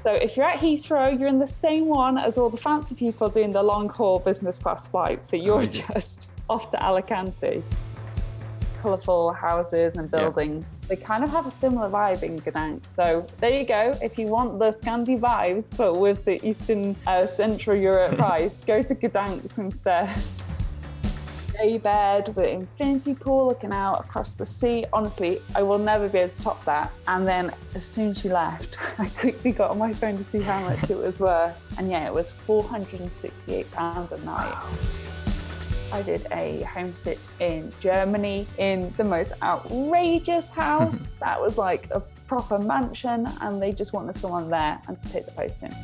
So if you're at Heathrow, you're in the same one as all the fancy people doing the long haul business class flights, but you're just off to Alicante. Colourful houses and buildings. Yeah. They kind of have a similar vibe in Gdansk. So there you go. If you want the Scandi vibes, but with the Eastern Central Europe price, go to Gdansk instead. Day bed with an infinity pool looking out across the sea. Honestly, I will never be able to top that. And then as soon as she left, I quickly got on my phone to see how much it was worth. And yeah, it was £468 a night. I did a home sit in Germany in the most outrageous house. That was like a proper mansion, and they just wanted someone there and to take the post in.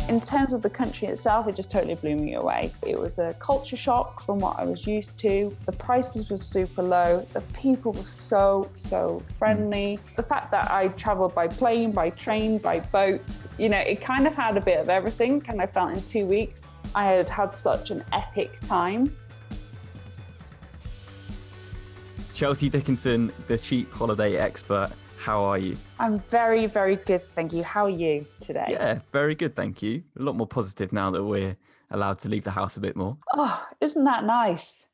In terms of the country itself, it just totally blew me away. It was a culture shock from what I was used to. The prices were super low. The people were so friendly. The fact that I traveled by plane, by train, by boat, it kind of had a bit of everything. And I felt in 2 weeks, I had had such an epic time. Chelsea Dickenson, the cheap holiday expert. How are you? I'm very, very good, thank you. How are you today? Yeah, very good, thank you. A lot more positive now that we're allowed to leave the house a bit more. Oh, isn't that nice?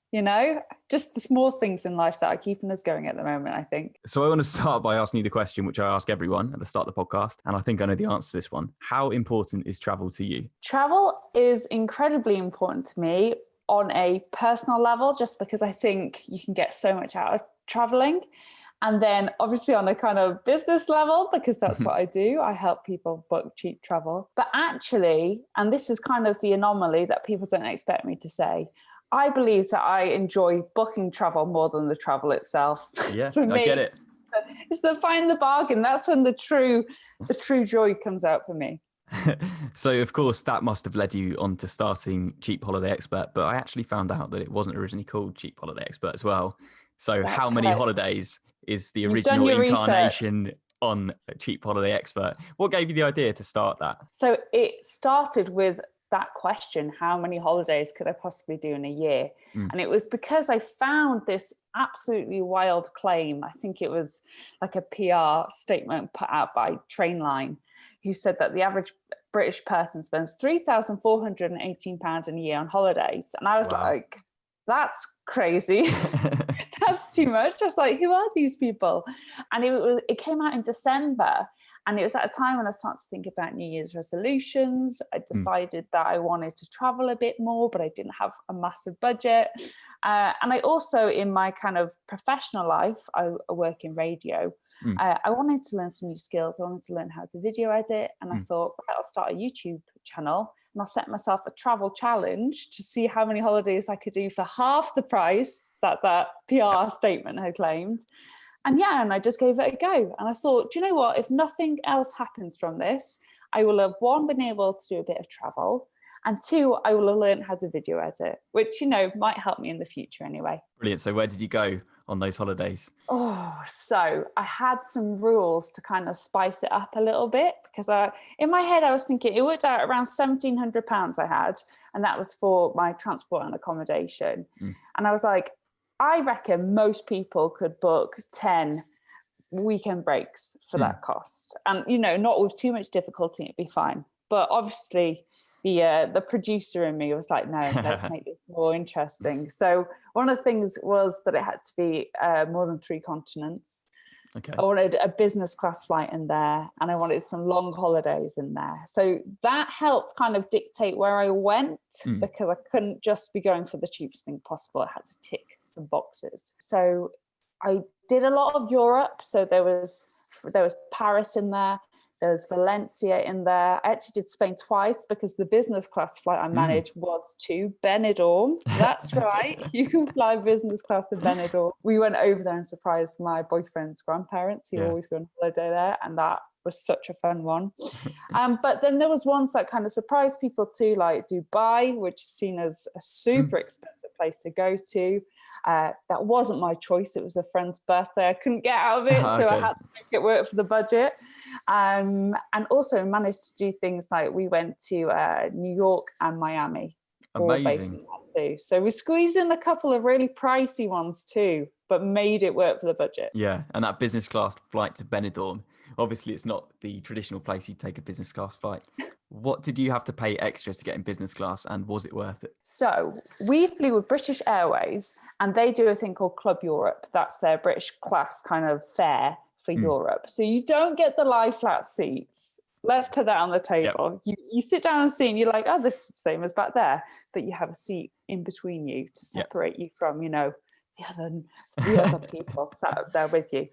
Just the small things in life that are keeping us going at the moment, I think. So I want to start by asking you the question, which I ask everyone at the start of the podcast, and I think I know the answer to this one. How important is travel to you? Travel is incredibly important to me on a personal level, just because I think you can get so much out of traveling. And then obviously on a kind of business level, because that's what I do, I help people book cheap travel. But actually, and this is kind of the anomaly that people don't expect me to say, I believe that I enjoy booking travel more than the travel itself. Yeah, For me, I get it. It's the find the bargain. That's when the true joy comes out for me. So, of course, that must have led you on to starting Cheap Holiday Expert, but I actually found out that it wasn't originally called Cheap Holiday Expert as well. So That's how many correct. holidays is the original incarnation on Cheap Holiday Expert? What gave you the idea to start that? So it started with that question, how many holidays could I possibly do in a year? And it was because I found this absolutely wild claim. I think it was like a PR statement put out by Trainline, who said that the average British person spends £3,418 a year on holidays. And I was like, that's crazy. That's too much. I was like, who are these people? And it came out in December. And it was at a time when I started to think about New Year's resolutions. I decided that I wanted to travel a bit more, but I didn't have a massive budget. And I also, in my kind of professional life, I work in radio. I wanted to learn some new skills. I wanted to learn how to video edit. And I thought, right, I'll start a YouTube channel. And I'll set myself a travel challenge to see how many holidays I could do for half the price that PR statement had claimed. And I just gave it a go. And I thought, do you know what? If nothing else happens from this, I will have, one, been able to do a bit of travel, and two, I will have learned how to video edit, which, might help me in the future anyway. Brilliant. So where did you go on those holidays? So I had some rules to kind of spice it up a little bit, because in my head, I was thinking it worked out around £1,700 I had, and that was for my transport and accommodation. And I was like, I reckon most people could book 10 weekend breaks for that cost. And, not with too much difficulty, it'd be fine. But obviously the producer in me was like, no, let's make this more interesting. So one of the things was that it had to be more than 3 continents. Okay. I wanted a business class flight in there, and I wanted some long holidays in there. So that helped kind of dictate where I went, because I couldn't just be going for the cheapest thing possible. I had to tick some boxes. So I did a lot of Europe. So there was Paris in there. There was Valencia in there. I actually did Spain twice, because the business class flight I managed was to Benidorm. That's right. You can fly business class to Benidorm. We went over there and surprised my boyfriend's grandparents, who always go on holiday there. And that was such a fun one. But then there was ones that kind of surprised people too, like Dubai, which is seen as a super expensive place to go to. That wasn't my choice. It was a friend's birthday. I couldn't get out of it, so I had to make it work for the budget. And also managed to do things like we went to New York and Miami. Amazing. That too. So we squeezed in a couple of really pricey ones too, but made it work for the budget. Yeah, and that business class flight to Benidorm, Obviously, it's not the traditional place you'd take a business class flight. What did you have to pay extra to get in business class, and was it worth it? So we flew with British Airways, and they do a thing called Club Europe. That's their British class kind of fare for Europe. So you don't get the lie flat seats. Let's put that on the table. Yep. You sit down and see, and you're like, oh, this is the same as back there. But you have a seat in between you to separate you from, the other people sat up there with you.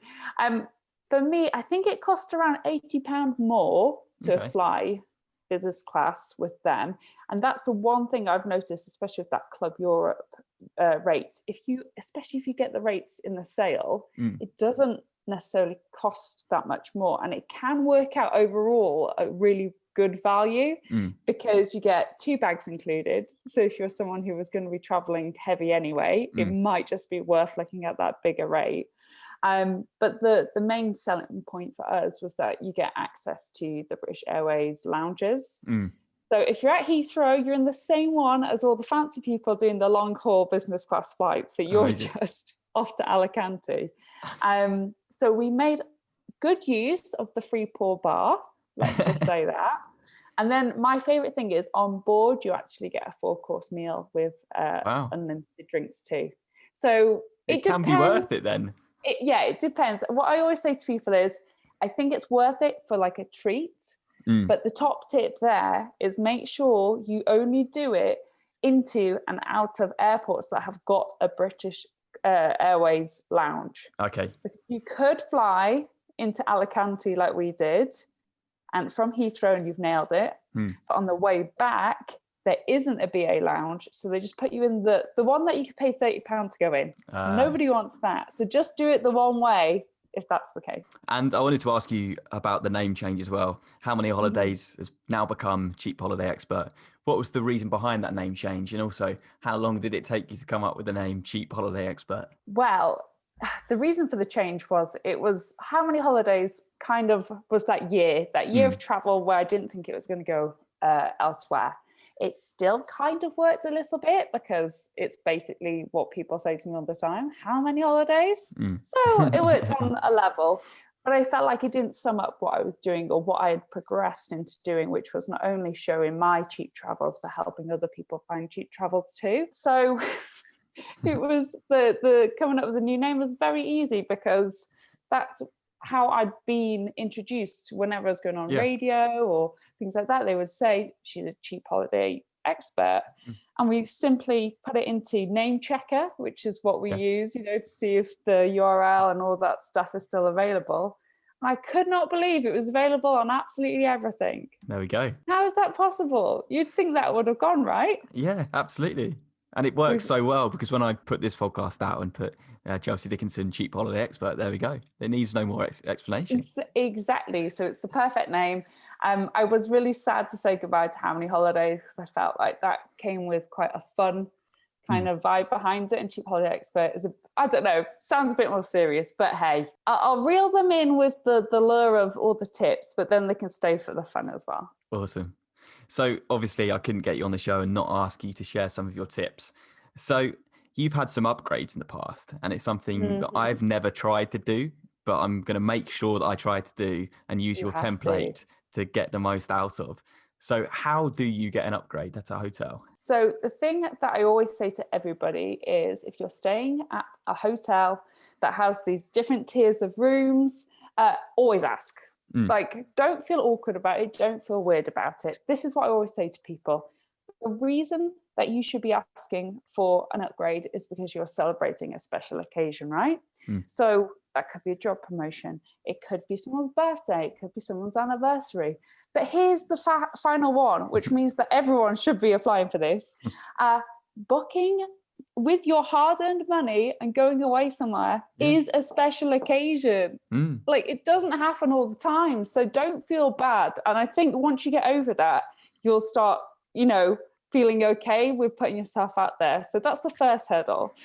For me, I think it cost around £80 more to fly business class with them. And that's the one thing I've noticed, especially with that Club Europe rate. Especially if you get the rates in the sale, it doesn't necessarily cost that much more, and it can work out overall a really good value because you get 2 bags included. So if you're someone who was going to be traveling heavy anyway, it might just be worth looking at that bigger rate. But the main selling point for us was that you get access to the British Airways lounges. So if you're at Heathrow, you're in the same one as all the fancy people doing the long haul business class flights, but you're just off to Alicante. So we made good use of the free pour bar, let's just say that. And then my favorite thing is on board, you actually get a 4-course meal with unlimited drinks too. So it can be worth it then. It depends. What I always say to people is, I think it's worth it for like a treat. But the top tip there is make sure you only do it into and out of airports that have got a British Airways lounge. Okay. You could fly into Alicante like we did, and from Heathrow, and you've nailed it. But on the way back, there isn't a BA lounge, so they just put you in the one that you could pay £30 to go in. Nobody wants that, so just do it the one way if that's the case. And I wanted to ask you about the name change as well. How Many Holidays has now become Cheap Holiday Expert. What was the reason behind that name change? And also, how long did it take you to come up with the name Cheap Holiday Expert? Well, the reason for the change was How Many Holidays kind of was that year of travel where I didn't think it was going to go elsewhere. It still kind of worked a little bit because it's basically what people say to me all the time. How many holidays? So it worked on a level, but I felt like it didn't sum up what I was doing or what I had progressed into doing, which was not only showing my cheap travels, but helping other people find cheap travels too. So it was the coming up with a new name was very easy because that's how I'd been introduced whenever I was going on radio or things like that. They would say, she's a cheap holiday expert. And we simply put it into Name Checker, which is what we use, to see if the URL and all that stuff is still available. And I could not believe it was available on absolutely everything. There we go. How is that possible? You'd think that would have gone, right? Yeah, absolutely. And it works so well because when I put this podcast out and put Chelsea Dickenson, Cheap Holiday Expert, there we go. It needs no more explanation. Exactly. So it's the perfect name. I was really sad to say goodbye to How Many Holidays because I felt like that came with quite a fun kind of vibe behind it. And Cheap Holiday Expert is, I don't know, sounds a bit more serious, but hey, I'll reel them in with the lure of all the tips, but then they can stay for the fun as well. Awesome. So obviously I couldn't get you on the show and not ask you to share some of your tips. So you've had some upgrades in the past and it's something that I've never tried to do, but I'm going to make sure that I try to do and use your template to get the most out of. So how do you get an upgrade at a hotel? So the thing that I always say to everybody is if you're staying at a hotel that has these different tiers of rooms, always ask. Like, don't feel awkward about it. Don't feel weird about it. This is what I always say to people. The reason that you should be asking for an upgrade is because you're celebrating a special occasion, right? So that could be a job promotion. It could be someone's birthday. It could be someone's anniversary. But here's the final one, which means that everyone should be applying for this. Booking with your hard-earned money and going away somewhere is a special occasion. Like, it doesn't happen all the time, so don't feel bad. And I think once you get over that, you'll start, feeling okay with putting yourself out there. So that's the first hurdle.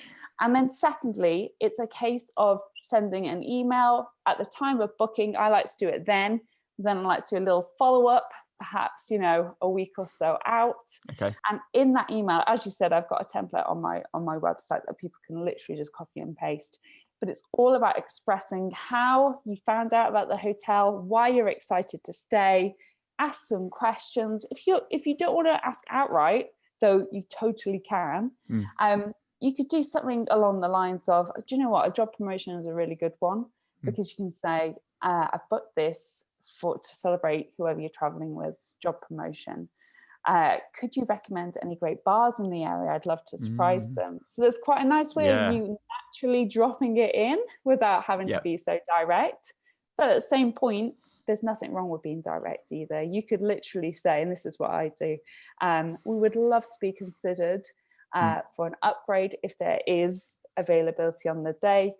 And then secondly, it's a case of sending an email at the time of booking. I like to do it then I like to do a little follow-up, perhaps, a week or so out. Okay. And in that email, as you said, I've got a template on my website that people can literally just copy and paste. but it's all about expressing how you found out about the hotel, why you're excited to stay. Ask some questions. If you don't want to ask outright, though you totally can, you could do something along the lines of, do you know what, a job promotion is a really good one, because you can say, I've booked this to celebrate whoever you're traveling with's job promotion. Could you recommend any great bars in the area? I'd love to surprise them. So there's quite a nice way of you naturally dropping it in without having to be so direct. But at the same point, there's nothing wrong with being direct either. You could literally say, and this is what I do, we would love to be considered for an upgrade if there is availability on the day.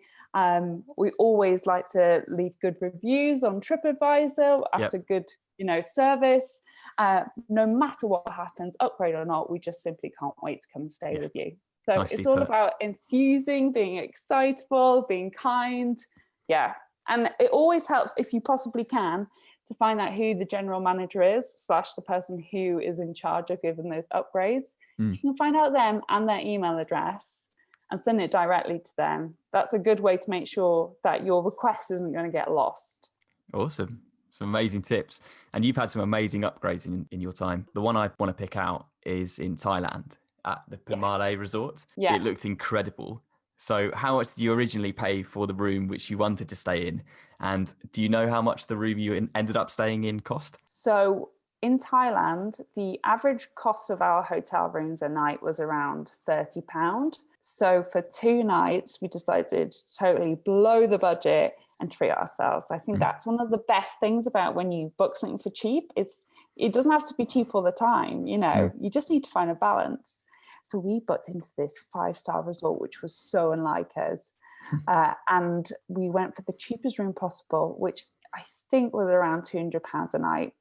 We always like to leave good reviews on TripAdvisor after good, service. No matter what happens, upgrade or not, we just simply can't wait to come and stay with you. So nicely it's all put. About enthusing, being excitable, being kind. Yeah. And it always helps, if you possibly can, to find out who the general manager is / the person who is in charge of giving those upgrades. If you can find out them and their email address and send it directly to them, that's a good way to make sure that your request isn't going to get lost. Awesome. Some amazing tips. And you've had some amazing upgrades in your time. The one I want to pick out is in Thailand at the Pimale Resort. Yeah. It looked incredible. So how much did you originally pay for the room which you wanted to stay in? And do you know how much the room you ended up staying in cost? So in Thailand, the average cost of our hotel rooms a night was around £30. So for 2 nights, we decided to totally blow the budget and treat ourselves. I think that's one of the best things about when you book something for cheap. It doesn't have to be cheap all the time. You just need to find a balance. So we booked into this 5-star resort, which was so unlike us. And we went for the cheapest room possible, which I think was around £200 a night,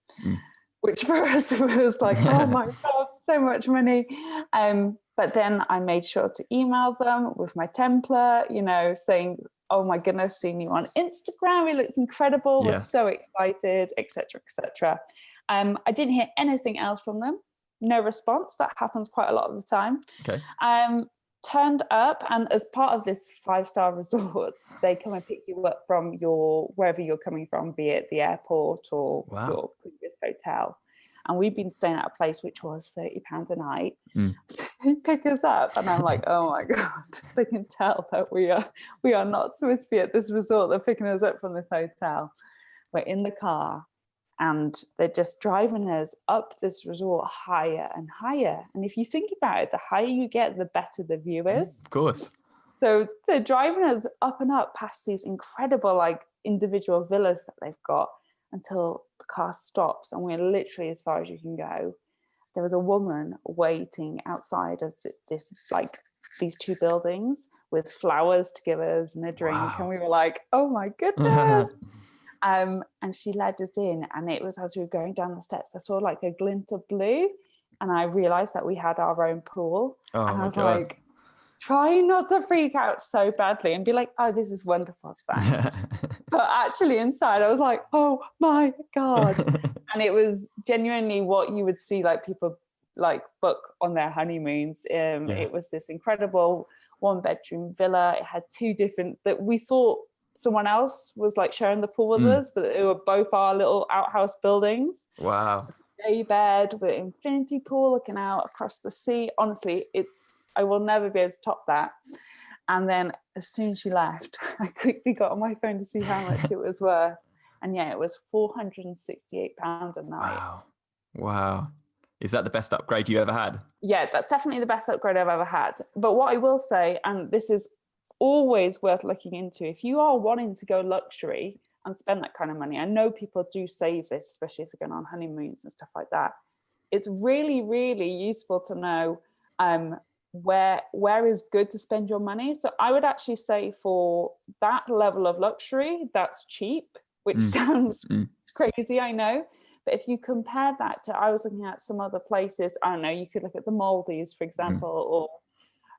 which for us was like, oh my God, so much money. But then I made sure to email them with my template, saying, oh my goodness, seeing you on Instagram, it looks incredible. We're so excited, etc., etc. I didn't hear anything else from them. No response. That happens quite a lot of the time. Okay. Turned up, and as part of this 5-star resort, they come and pick you up from wherever you're coming from, be it the airport or your previous hotel. And we've been staying at a place which was £30 a night. They pick us up, and I'm like, oh my God, they can tell that we are not supposed to be at this resort. They're picking us up from this hotel. We're in the car, and they're just driving us up this resort higher and higher. And if you think about it, the higher you get, the better the view is. Of course. So they're driving us up and up past these incredible individual villas that they've got until the car stops, and we're literally as far as you can go. There was a woman waiting outside of these 2 buildings with flowers to give us and a drink. Wow. And we were like, oh my goodness. And she led us in, and it was as we were going down the steps, I saw a glint of blue, and I realized that we had our own pool. And I was like, trying not to freak out so badly and be like, oh, this is wonderful, thanks. But actually inside I was like, oh my God. And it was genuinely what you would see people book on their honeymoons. It was this incredible 1-bedroom villa. It had 2 different that we thought someone else was sharing the pool with us, but it were both our little outhouse buildings. Wow. Day bed with an infinity pool looking out across the sea. Honestly, I will never be able to top that. And then as soon as she left, I quickly got on my phone to see how much it was worth. And it was £468 a night. Wow. Is that the best upgrade you ever had? Yeah, that's definitely the best upgrade I've ever had. But what I will say, and this is always worth looking into, if you are wanting to go luxury and spend that kind of money, I know people do save this, especially if they're going on honeymoons and stuff like that. It's really, really useful to know where is good to spend your money. So I would actually say for that level of luxury, that's cheap, which sounds crazy, I know. But if you compare that to, I was looking at some other places, I don't know, you could look at the Maldives, for example,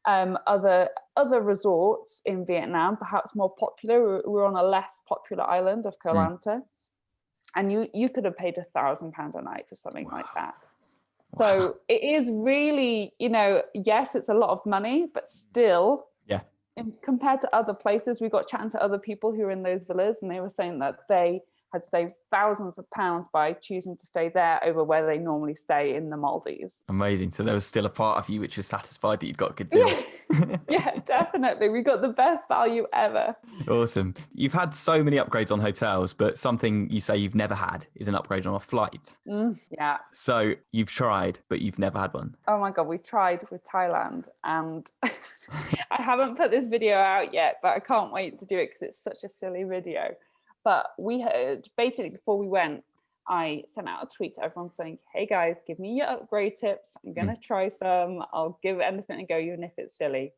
or other resorts in Vietnam, perhaps more popular. We're on a less popular island of Koh Lanta, and you could have paid £1,000 a night for something like that. Wow. So it is really, yes, it's a lot of money, but still, compared to other places, we got chatting to other people who were in those villas, and they were saying that they had saved thousands of pounds by choosing to stay there over where they normally stay in the Maldives. Amazing. So there was still a part of you which was satisfied that you'd got a good deal. Yeah, definitely. We got the best value ever. Awesome. You've had so many upgrades on hotels, but something you say you've never had is an upgrade on a flight. Yeah. So you've tried, but you've never had one. Oh my God, we tried with Thailand, and I haven't put this video out yet, but I can't wait to do it because it's such a silly video. But we had, basically before we went, I sent out a tweet to everyone saying, hey guys, give me your upgrade tips. I'm going to try some. I'll give anything a go, even if it's silly.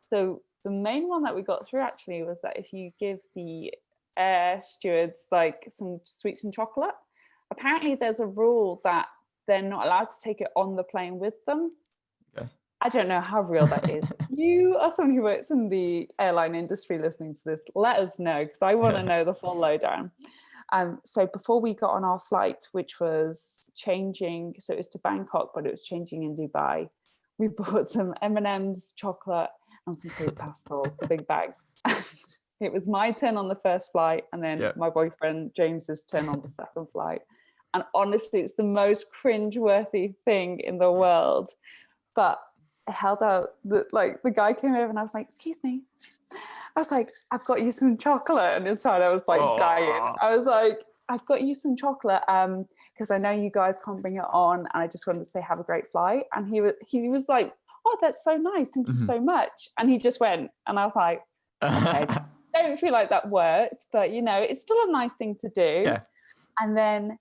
So the main one that we got through actually was that if you give the air stewards like some sweets and chocolate, apparently there's a rule that they're not allowed to take it on the plane with them. Okay. I don't know how real that is. You are someone who works in the airline industry listening to this, let us know, because I want to know the full lowdown. So before we got on our flight, which was changing, so it was to Bangkok, but it was changing in Dubai, we bought some M&M's, chocolate, and some fruit pastels, the big bags. It was my turn on the first flight, and then my boyfriend James's turn on the second flight. And honestly, it's the most cringe-worthy thing in the world. But I held out, the guy came over and I was like, excuse me. I was like, I've got you some chocolate. And inside I was like dying. I was like, I've got you some chocolate because I know you guys can't bring it on. And I just wanted to say, have a great flight. And he was like, oh, that's so nice. Thank you so much. And he just went. And I was like, okay, don't feel like that worked. But, you know, it's still a nice thing to do. Yeah. And then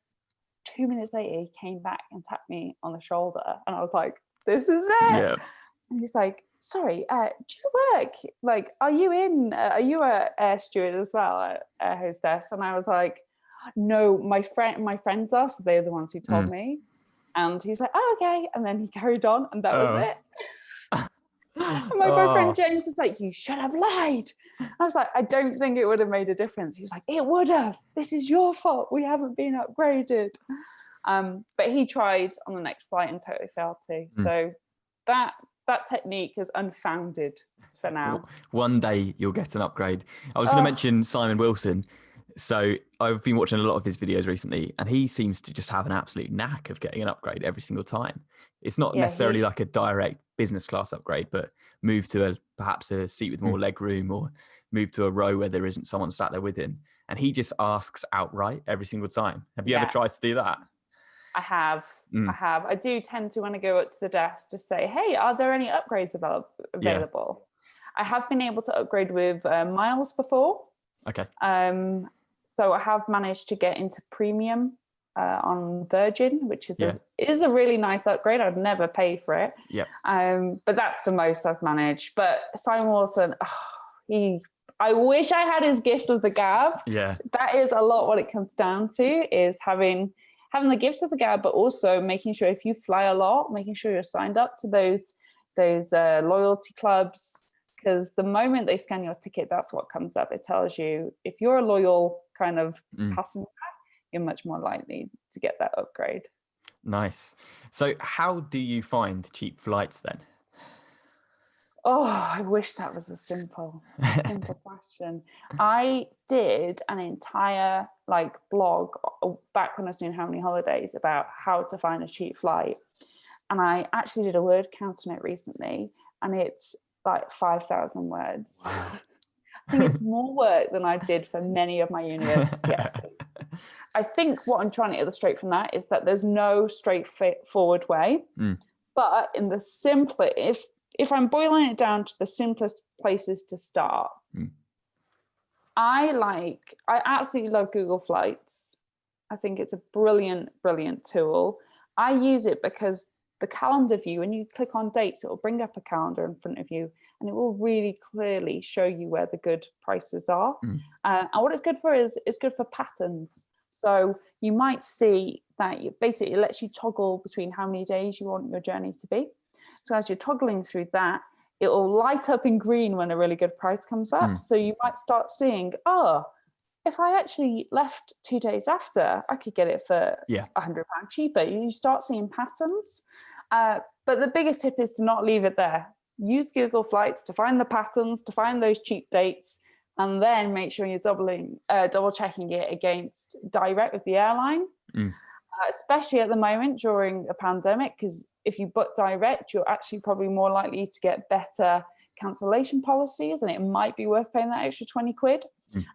2 minutes later, he came back and tapped me on the shoulder. And I was like, this is it. Yeah. And he's like, sorry, do you work? Like, are you a air steward as well, air hostess? And I was like, no, my friends are, so they're the ones who told me. And he's like, oh, okay. And then he carried on, and that was it. And my boyfriend James was like, you should have lied. I was like, I don't think it would have made a difference. He was like, it would have. This is your fault. We haven't been upgraded. But he tried on the next flight and totally failed too. So that technique is unfounded for now. One day you'll get an upgrade. I was going to mention Simon Wilson. So I've been watching a lot of his videos recently, and he seems to just have an absolute knack of getting an upgrade every single time. It's not necessarily like a direct business class upgrade, but move to perhaps a seat with more leg room, or move to a row where there isn't someone sat there with him. And he just asks outright every single time. Have you ever tried to do that? I have. I do tend to, when I go up to the desk, just say, hey, are there any upgrades available? I have been able to upgrade with miles before. Okay. So I have managed to get into premium on Virgin, which is a really nice upgrade. I'd never pay for it. Yeah. But that's the most I've managed. But Simon Wilson, I wish I had his gift of the gab. Yeah. That is a lot what it comes down to, is having the gift of the gab, but also making sure if you fly a lot, making sure you're signed up to those loyalty clubs, because the moment they scan your ticket, that's what comes up. It tells you if you're a loyal kind of passenger, you're much more likely to get that upgrade. Nice. So how do you find cheap flights then? Oh, I wish that was a simple question. I did an entire blog back when I was doing How Many Holidays about how to find a cheap flight. And I actually did a word count on it recently, and it's like 5,000 words. Wow. I think it's more work than I did for many of my university essays. I think what I'm trying to illustrate from that is that there's no straightforward way, but in the simplest, if I'm boiling it down to the simplest places to start, I absolutely love Google Flights. I think it's a brilliant, brilliant tool. I use it because the calendar view, when you click on dates, it will bring up a calendar in front of you, and it will really clearly show you where the good prices are. And what it's good for is it's good for patterns. So you might see that it lets you toggle between how many days you want your journey to be. So as you're toggling through that, it will light up in green when a really good price comes up. So you might start seeing, if I actually left 2 days after, I could get it for £100 cheaper. You start seeing patterns. But the biggest tip is to not leave it there. use Google Flights to find the patterns, to find those cheap dates, and then make sure you're double checking it against direct with the airline, especially at the moment during a pandemic, because if you book direct, you're actually probably more likely to get better cancellation policies, and it might be worth paying that extra 20 quid.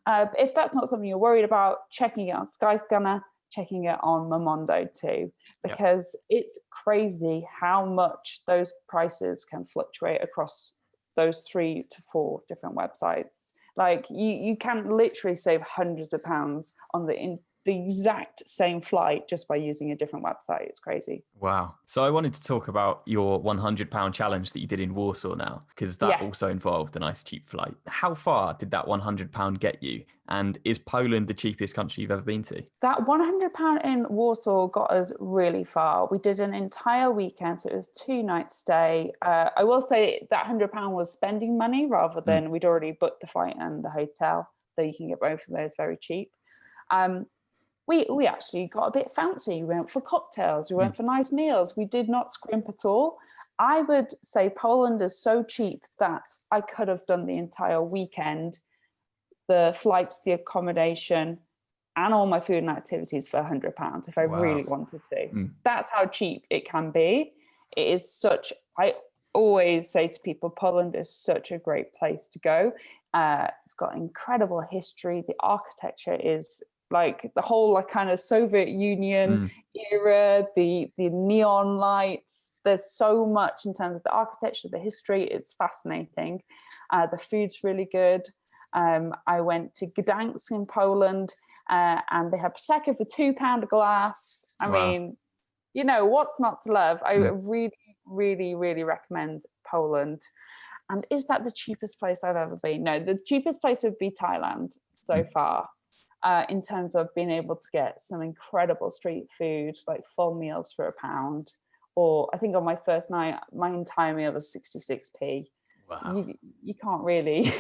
If that's not something you're worried about, checking it on Skyscanner, checking it on Momondo too, because it's crazy how much those prices can fluctuate across those 3 to 4 different websites. Like you can literally save hundreds of pounds on the exact same flight just by using a different website. It's crazy. Wow. So I wanted to talk about your £100 challenge that you did in Warsaw now, because that also involved a nice cheap flight. How far did that £100 get you? And is Poland the cheapest country you've ever been to? That £100 in Warsaw got us really far. We did an entire weekend, so it was 2 nights stay. I will say that £100 was spending money rather than we'd already booked the flight and the hotel, so you can get both of those very cheap. We actually got a bit fancy. We went for cocktails, we went for nice meals. We did not scrimp at all. I would say Poland is so cheap that I could have done the entire weekend, the flights, the accommodation, and all my food and activities for £100 if I really wanted to. That's how cheap it can be. It is I always say to people, Poland is such a great place to go. It's got incredible history. The architecture is like the whole kind of Soviet Union era, the neon lights. There's so much in terms of the architecture, the history. It's fascinating. The food's really good. I went to Gdańsk in Poland, and they have Prosecco for £2 a glass. I mean, what's not to love? I really, really, really recommend Poland. And is that the cheapest place I've ever been? No, the cheapest place would be Thailand so far. In terms of being able to get some incredible street food, like full meals for £1. Or I think on my first night, my entire meal was 66p. Wow. You can't really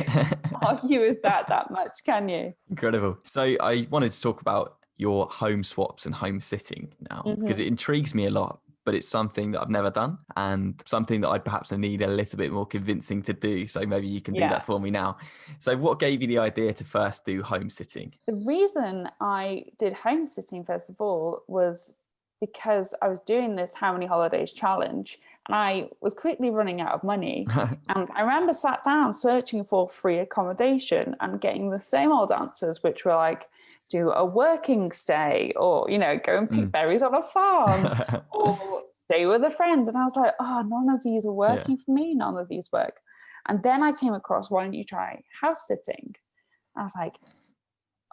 argue with that much, can you? Incredible. So I wanted to talk about your home swaps and home sitting now, because it intrigues me a lot, but it's something that I've never done and something that I'd perhaps need a little bit more convincing to do. So maybe you can do that for me now. So what gave you the idea to first do home sitting? The reason I did home sitting, first of all, was because I was doing this How Many Holidays challenge and I was quickly running out of money. And I remember sat down searching for free accommodation and getting the same old answers, which were like, do a working stay, or, go and pick berries on a farm, or stay with a friend. And I was like, oh, none of these are working for me. None of these work. And then I came across, why don't you try house sitting? I was like,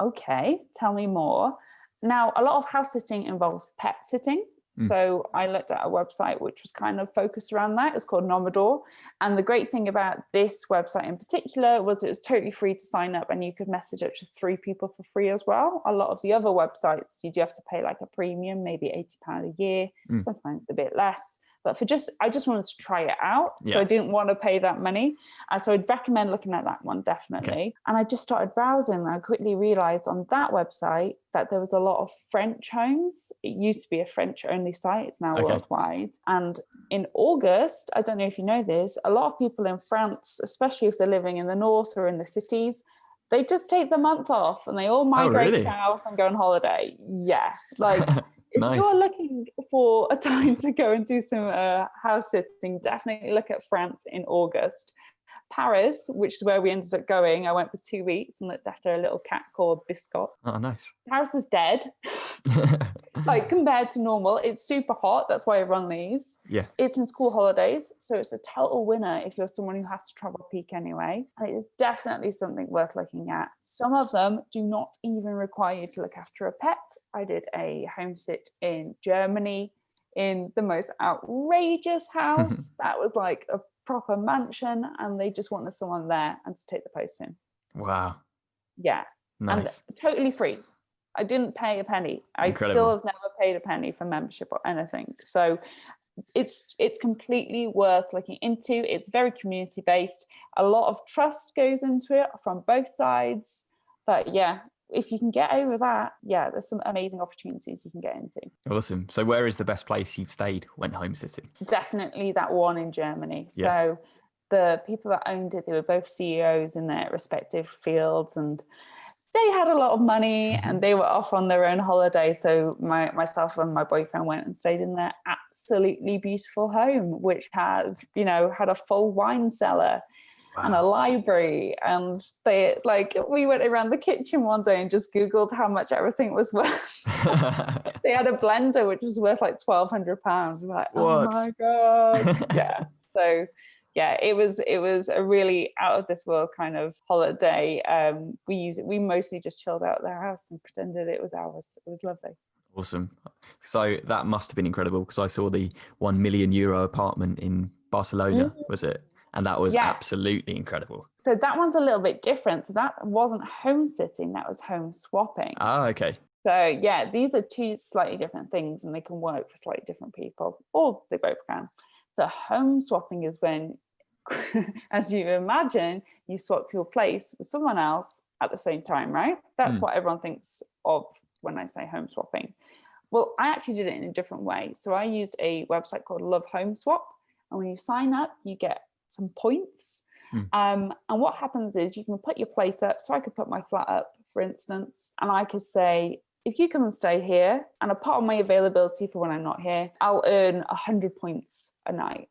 okay, tell me more. Now, a lot of house sitting involves pet sitting. So I looked at a website which was kind of focused around that. It's called Nomador. And the great thing about this website in particular was it was totally free to sign up and you could message up to 3 people for free as well. A lot of the other websites, you do have to pay like a premium, maybe £80 a year, sometimes a bit less. But I just wanted to try it out. So I didn't want to pay that money. So I'd recommend looking at that one, definitely. Okay. And I just started browsing and I quickly realized on that website that there was a lot of French homes. It used to be a French only site. It's now worldwide. And in August, I don't know if you know this, a lot of people in France, especially if they're living in the north or in the cities, they just take the month off and they all migrate south and go on holiday. Yeah. Like... If you're looking for a time to go and do some house sitting, definitely look at France in August. Paris, which is where we ended up going, I went for 2 weeks and looked after a little cat called Biscotte. Oh, nice. Paris is dead. Like compared to normal, it's super hot. That's why everyone leaves. Yeah. It's in school holidays, so it's a total winner if you're someone who has to travel peak anyway. And it's definitely something worth looking at. Some of them do not even require you to look after a pet. I did a home sit in Germany in the most outrageous house. That was like a proper mansion, and they just wanted someone there and to take the post in. Wow. Yeah. Nice. And totally free. I didn't pay a penny. Incredible. I still have never paid a penny for membership or anything. So it's completely worth looking into. It's very community based. A lot of trust goes into it from both sides. But yeah, if you can get over that, yeah, there's some amazing opportunities you can get into. Awesome. So where is the best place you've stayed when home sitting? Definitely that one in Germany. Yeah. So the people that owned it, they were both CEOs in their respective fields, and they had a lot of money and they were off on their own holiday. So myself and my boyfriend went and stayed in their absolutely beautiful home, which has, you know, had a full wine cellar and a library. And we went around the kitchen one day and just Googled how much everything was worth. They had a blender, which was worth like £1,200. We're like, oh my God. Yeah. So yeah, it was a really out of this world kind of holiday. We mostly just chilled out at their house and pretended it was ours. It was lovely. Awesome. So that must have been incredible, because I saw the €1 million apartment in Barcelona, was it? And that was absolutely incredible. So that one's a little bit different. So that wasn't home sitting, that was home swapping. Ah, okay. So yeah, these are two slightly different things, and they can work for slightly different people, or they both can. So home swapping is when, as you imagine, you swap your place with someone else at the same time, right? That's what everyone thinks of when I say home swapping. Well, I actually did it in a different way. So I used a website called Love Home Swap. And when you sign up, you get some points. And what happens is you can put your place up. So I could put my flat up, for instance, and I could say, if you come and stay here, and a part of my availability for when I'm not here, I'll earn 100 points a night.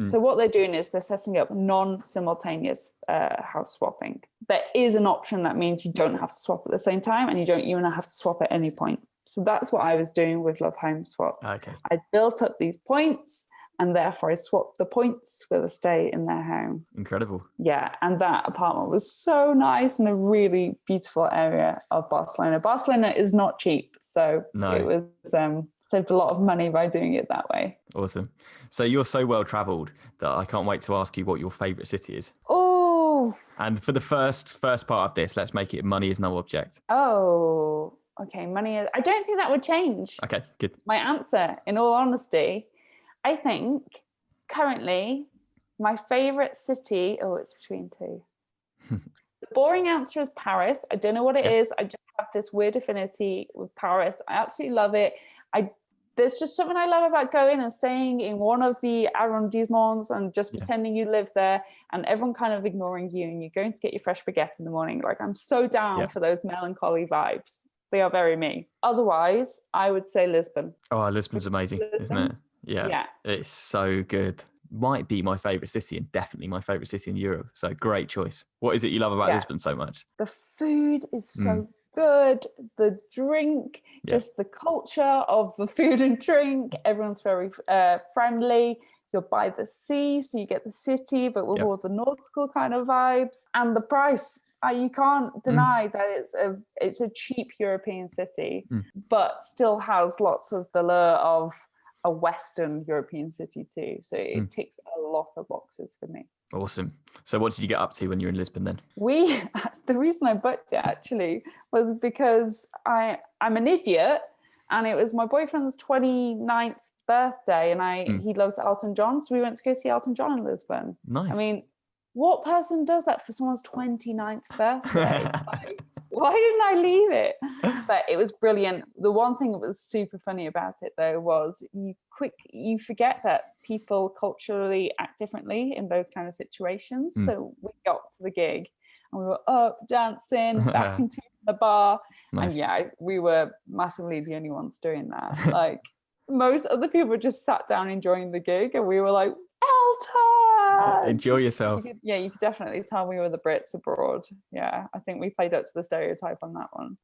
So what they're doing is they're setting up non-simultaneous house swapping. There is an option that means you don't have to swap at the same time, and you don't even have to swap at any point. So that's what I was doing with Love Home Swap. Okay. I built up these points, and therefore I swapped the points with a stay in their home. Incredible. Yeah, and that apartment was so nice in a really beautiful area of Barcelona. Barcelona is not cheap, so it was saved a lot of money by doing it that way. Awesome. So you're so well traveled that I can't wait to ask you what your favorite city is. Oh. And for the first part of this, let's make it money is no object. Oh, okay. Money is, I don't think that would change. Okay, good. My answer, in all honesty, I think currently my favorite city, it's between two. The boring answer is Paris. I don't know what it is. I just have this weird affinity with Paris. I absolutely love it. There's just something I love about going and staying in one of the arrondissements and just pretending you live there, and everyone kind of ignoring you, and you're going to get your fresh baguette in the morning. Like, I'm so down for those melancholy vibes. They are very me. Otherwise, I would say Lisbon. Oh, Lisbon's amazing, isn't it? Yeah. It's so good. Might be my favorite city, and definitely my favorite city in Europe. So great choice. What is it you love about Lisbon so much? The food is so good. The drink, just the culture of the food and drink. Everyone's very friendly. You're by the sea, so you get the city, but with all the nautical kind of vibes. And the price. You can't deny that it's a cheap European city, but still has lots of the lure of a Western European city too. So it ticks a lot of boxes for me. Awesome. So what did you get up to when you were in Lisbon then? The reason I booked it actually was because I'm an idiot, and it was my boyfriend's 29th birthday, and he loves Elton John. So we went to go see Elton John in Lisbon. Nice. I mean, what person does that for someone's 29th birthday? Why didn't I leave it? But it was brilliant. The one thing that was super funny about it though was you forget that people culturally act differently in those kind of situations. So we got to the gig and we were up dancing back into the bar. Nice. And we were massively the only ones doing that. Like, most other people just sat down enjoying the gig, and we were like, Elton! Enjoy yourself. You could definitely tell we were the Brits abroad. Yeah, I think we played up to the stereotype on that one.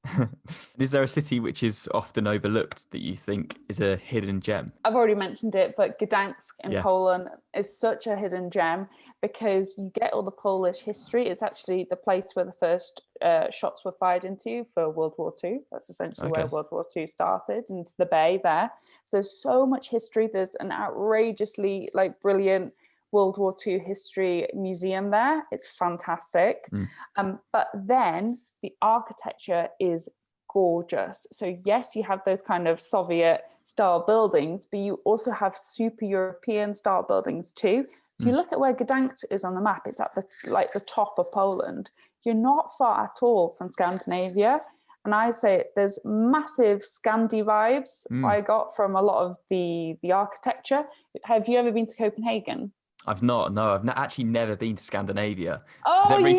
Is there a city which is often overlooked that you think is a hidden gem? I've already mentioned it, but Gdansk in Poland is such a hidden gem because you get all the Polish history. It's actually the place where the first shots were fired into for World War II. That's essentially where World War II started, into the bay there. So there's so much history. There's an outrageously brilliant World War II history museum there. It's fantastic. But then the architecture is gorgeous. So yes, you have those kind of Soviet style buildings, but you also have super European style buildings too. If you look at where Gdansk is on the map, it's at the top of Poland. You're not far at all from Scandinavia. And I say there's massive Scandi vibes I got from a lot of the architecture. Have you ever been to Copenhagen? I've not. No, I've actually never been to Scandinavia. Because Oh, you need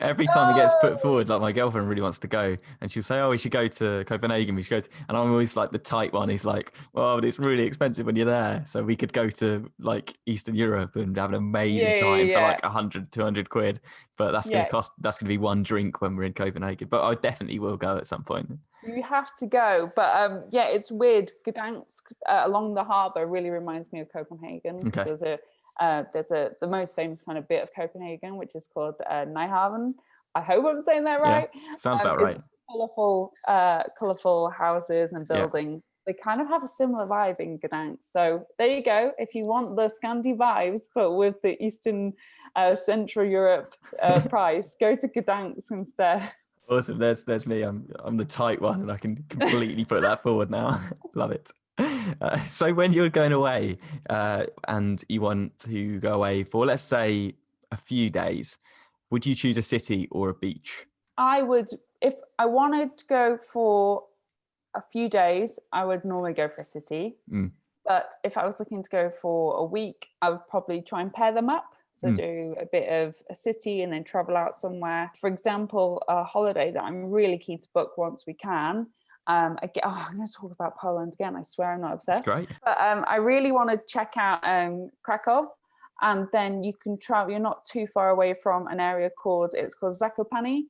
every to time it gets put go. forward, like my girlfriend really wants to go, and she'll say, "Oh, we should go to Copenhagen. We should go." And I'm always like the tight one. He's like, "Well, but it's really expensive when you're there, so we could go to like Eastern Europe and have an Yeah, amazing yeah, time for yeah. like 100, 200 quid." But that's going to Yeah, cost. That's going to be one drink when we're in Copenhagen. But I definitely will go at some point. you have to go. But yeah, it's weird. Gdansk along the harbour really reminds me of Copenhagen, because Okay. there's the most famous kind of bit of Copenhagen, which is called Nyhavn. I hope I'm saying that Yeah. right. Sounds about It's right. colourful houses and Yeah. buildings. They kind of have a similar vibe in Gdansk. So there you go. If you want the Scandi vibes, but with the Eastern Central Europe price, go to Gdansk instead. Awesome. There's me. I'm the tight one, and I can completely put that forward now. Love it. So when you're going away, and you want to go away for, let's say, a few days, would you choose a city or a beach? I would, if I wanted to go for a few days, I would normally go for a city. Mm. But if I was looking to go for a week, I would probably try and pair them up. So do a bit of a city and then travel out somewhere. For example, a holiday that I'm really keen to book once we can. I'm going to talk about Poland again. I swear I'm not That's obsessed. great. But I really want to check out Krakow. And then you can travel. You're not too far away from an area called Zakopane,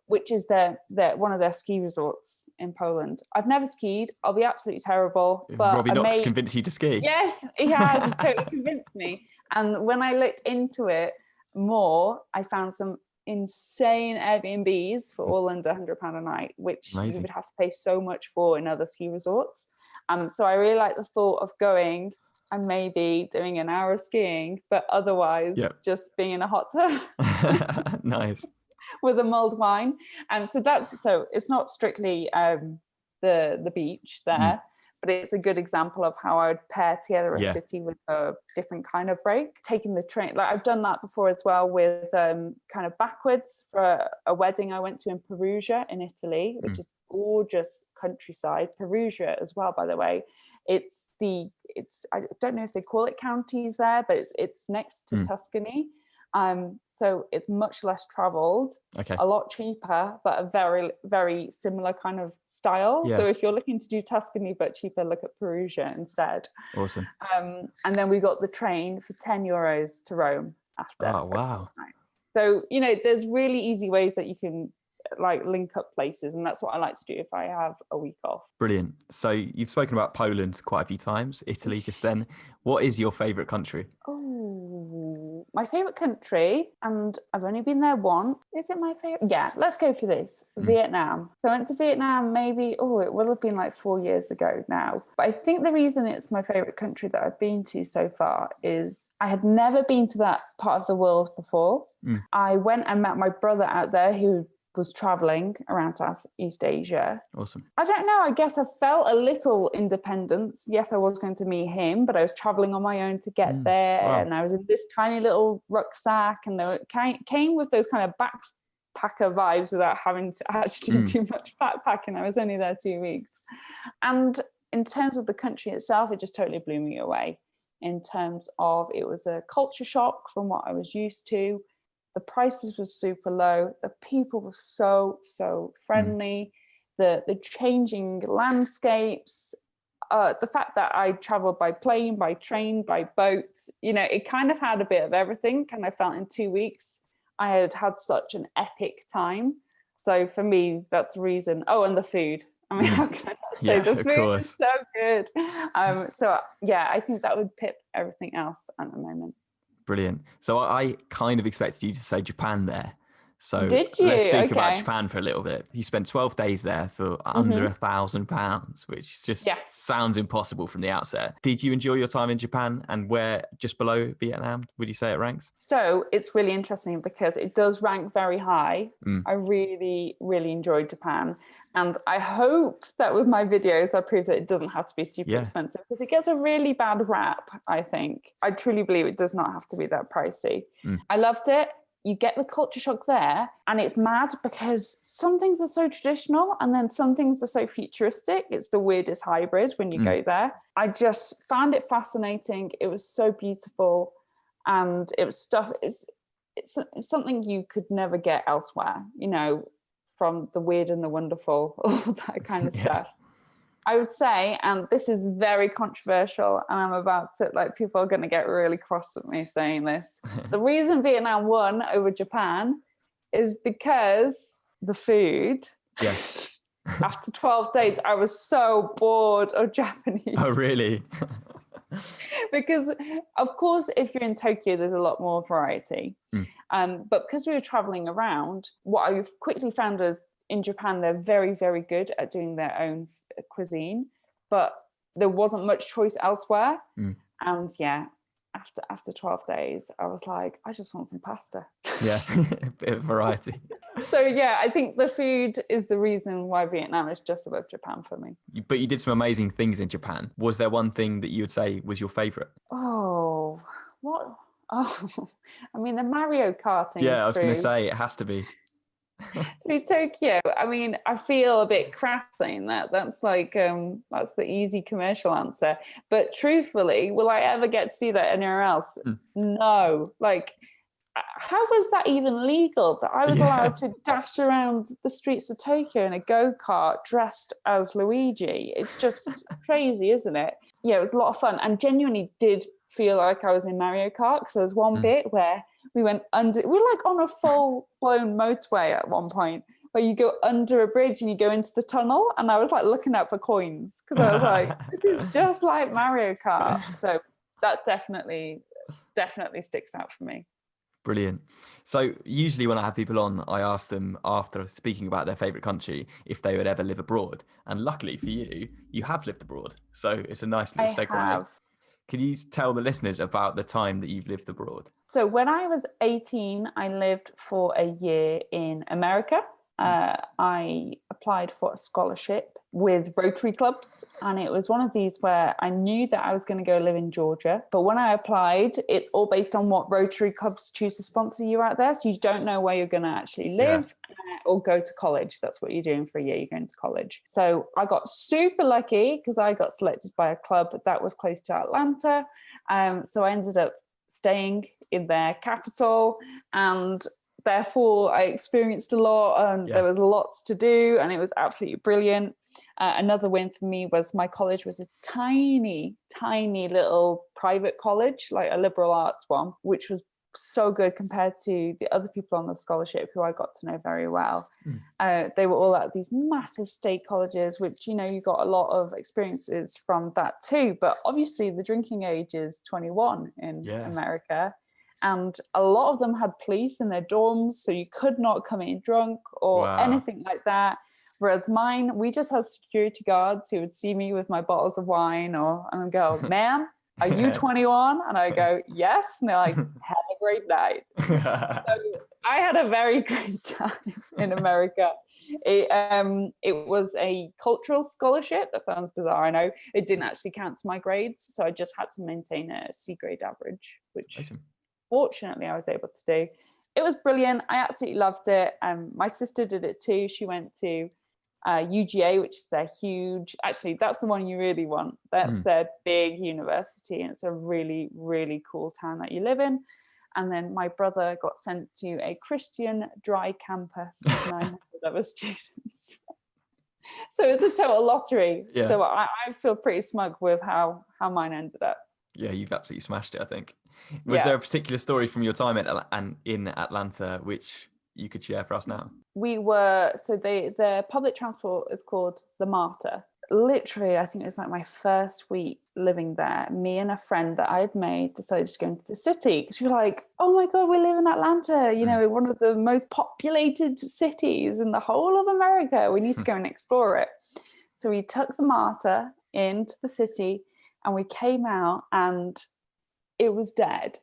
which is one of their ski resorts in Poland. I've never skied. I'll be absolutely terrible. But Robbie Knox convinced you to ski. Yes, he has. He's totally convinced me. And when I looked into it more, I found some insane Airbnbs for all under £100 a night, which Amazing. you would have to pay so much for in other ski resorts. So I really like the thought of going and maybe doing an hour of skiing, but otherwise just being in a hot tub. Nice. With a mulled wine. So it's not strictly the beach there, but it's a good example of how I would pair together a city with a different kind of break. Taking the train, like I've done that before as well, with kind of backwards for a wedding I went to in Perugia in Italy, which is gorgeous countryside. Perugia as well, by the way. I don't know if they call it counties there, but it's next to Tuscany. So it's much less traveled, a lot cheaper, but a very, very similar kind of style. So if you're looking to do Tuscany but cheaper, look at Perugia instead. Awesome. And then we got the train for €10 to Rome after. Oh, wow. So, there's really easy ways that you can like link up places, and that's what I like to do if I have a week off. Brilliant. So you've spoken about Poland quite a few times, Italy just then. What is your favorite country? Oh, my favorite country, and I've only been there once. Is it my favorite? Yeah, let's go for this. Vietnam. So I went to Vietnam maybe, it will have been like 4 years ago now. But I think the reason it's my favorite country that I've been to so far is I had never been to that part of the world before. I went and met my brother out there who was traveling around Southeast Asia. Awesome. I don't know, I guess I felt a little independence. Yes, I was going to meet him, but I was traveling on my own to get there. Wow. And I was in this tiny little rucksack, and they came with those kind of backpacker vibes without having to actually do much backpacking. I was only there 2 weeks. And in terms of the country itself, it just totally blew me away. In terms of, it was a culture shock from what I was used to. The prices were super low. The people were so friendly. The changing landscapes, the fact that I traveled by plane, by train, by boat, it kind of had a bit of everything. And I felt in 2 weeks I had such an epic time. So for me, that's the reason. Oh, and the food. I mean, how can I not say the food is so good? I think that would pip everything else at the moment. Brilliant. So I kind of expected you to say Japan there. So did you? Let's speak about Japan for a little bit. You spent 12 days there for under £1,000, which just sounds impossible from the outset. Did you enjoy your time in Japan, and where just below Vietnam would you say it ranks? So it's really interesting because it does rank very high. I really, really enjoyed Japan. And I hope that with my videos, I prove that it doesn't have to be super expensive, because it gets a really bad rap, I think. I truly believe it does not have to be that pricey. I loved it. You get the culture shock there, and it's mad because some things are so traditional and then some things are so futuristic. It's the weirdest hybrid when you go there. I just found it fascinating. It was so beautiful. And it was stuff, it's something you could never get elsewhere, you know, from the weird and the wonderful, all that kind of stuff. I would say, and this is very controversial, and I'm about to, like, people are going to get really cross with me saying this. The reason Vietnam won over Japan is because the food. Yeah. After 12 days, I was so bored of Japanese. Oh, really? Because, of course, if you're in Tokyo, there's a lot more variety. But because we were traveling around, what I quickly found is in Japan, they're very, very good at doing their own cuisine, but there wasn't much choice elsewhere. And yeah, after 12 days, I was like, I just want some pasta. Yeah, a bit of variety. So yeah, I think the food is the reason why Vietnam is just above Japan for me. But you did some amazing things in Japan. Was there one thing that you would say was your favorite? Oh, what? Oh, I mean, the Mario Karting. Yeah, I was going to say, it has to be. Through Tokyo. I mean, I feel a bit crap saying that. That's like, that's the easy commercial answer. But truthfully, will I ever get to do that anywhere else? No. Like, how was that even legal that I was allowed to dash around the streets of Tokyo in a go-kart dressed as Luigi? It's just crazy, isn't it? Yeah, it was a lot of fun, and genuinely did feel like I was in Mario Kart, because there was one bit where we went under, we were like on a full-blown motorway at one point, where you go under a bridge and you go into the tunnel, and I was like looking up for coins, because I was like, this is just like Mario Kart. So that definitely sticks out for me. Brilliant. So usually when I have people on, I ask them, after speaking about their favorite country, if they would ever live abroad. And luckily for you, you have lived abroad. So it's a nice little segue. Have. Can you tell the listeners about the time that you've lived abroad? So when I was 18, I lived for a year in America. I applied for a scholarship with Rotary Clubs, and it was one of these where I knew that I was going to go live in Georgia, but when I applied, it's all based on what Rotary Clubs choose to sponsor you out there, so you don't know where you're going to actually live or go to college. That's what you're doing for a year, you're going to college. So I got super lucky because I got selected by a club that was close to Atlanta, so I ended up staying in their capital, and therefore I experienced a lot, and there was lots to do, and it was absolutely brilliant. Another win for me was my college was a tiny little private college, like a liberal arts one, which was so good compared to the other people on the scholarship who I got to know very well. They were all at these massive state colleges, which, you know, you got a lot of experiences from that too, but obviously the drinking age is 21 in America. And a lot of them had police in their dorms, so you could not come in drunk or anything like that. Whereas mine, we just had security guards who would see me with my bottles of wine, and go, "Ma'am, are you 21?" And I go, "Yes." And they're like, "Have a great night." So I had a very great time in America. It was a cultural scholarship. That sounds bizarre, I know. It didn't actually count to my grades, so I just had to maintain a C grade average, which fortunately I was able to do. It was brilliant. I absolutely loved it. My sister did it too. She went to UGA, which is their huge, actually that's the one you really want. That's their big university, and it's a really, really cool town that you live in. And then my brother got sent to a Christian dry campus with 900 other students. So it's a total lottery. So I feel pretty smug with how mine ended up. Yeah, you've absolutely smashed it, I think. Was there a particular story from your time in Atlanta which you could share for us now? The public transport is called the MARTA. Literally, I think it was like my first week living there. Me and a friend that I had made decided to go into the city because we were like, oh my God, we live in Atlanta, you know, one of the most populated cities in the whole of America. We need to go and explore it. So we took the MARTA into the city, and we came out and it was dead.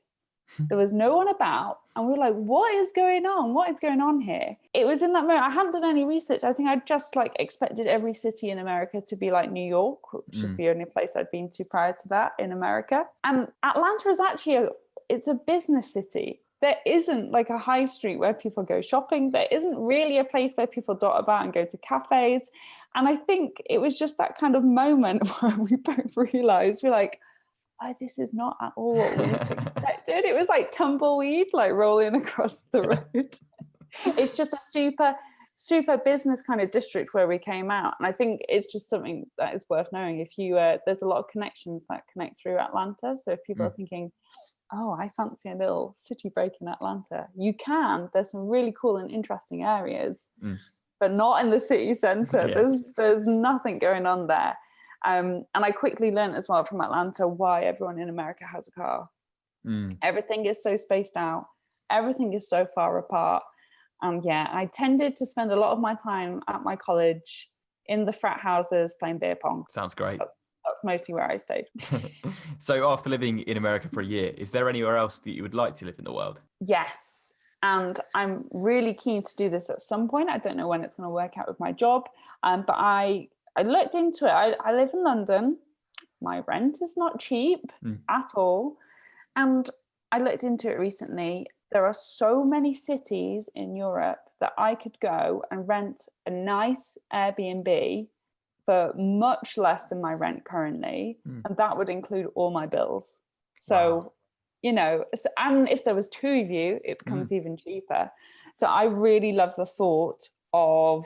There was no one about, and we were like, what is going on? What is going on here? It was in that moment, I hadn't done any research. I think I just like expected every city in America to be like New York, which is the only place I'd been to prior to that in America. And Atlanta is actually, it's a business city. There isn't like a high street where people go shopping. There isn't really a place where people dot about and go to cafes. And I think it was just that kind of moment where we both realized, we're like, oh, this is not at all what we expected. It was like tumbleweed, like rolling across the road. It's just a super business kind of district where we came out, and I think it's just something that is worth knowing. If you there's a lot of connections that connect through Atlanta, so if people are thinking, oh, I fancy a little city break in Atlanta, you can. There's some really cool and interesting areas, but not in the city center. There's nothing going on there. And I quickly learned as well from Atlanta why everyone in America has a car. Everything is so spaced out, everything is so far apart. I tended to spend a lot of my time at my college in the frat houses playing beer pong. Sounds great. That's mostly where I stayed. So after living in America for a year, is there anywhere else that you would like to live in the world? Yes. And I'm really keen to do this at some point. I don't know when it's going to work out with my job. But I looked into it. I live in London. My rent is not cheap at all. And I looked into it recently. There are so many cities in Europe that I could go and rent a nice Airbnb for much less than my rent currently. And that would include all my bills. So, and if there was two of you, it becomes even cheaper. So I really love the thought of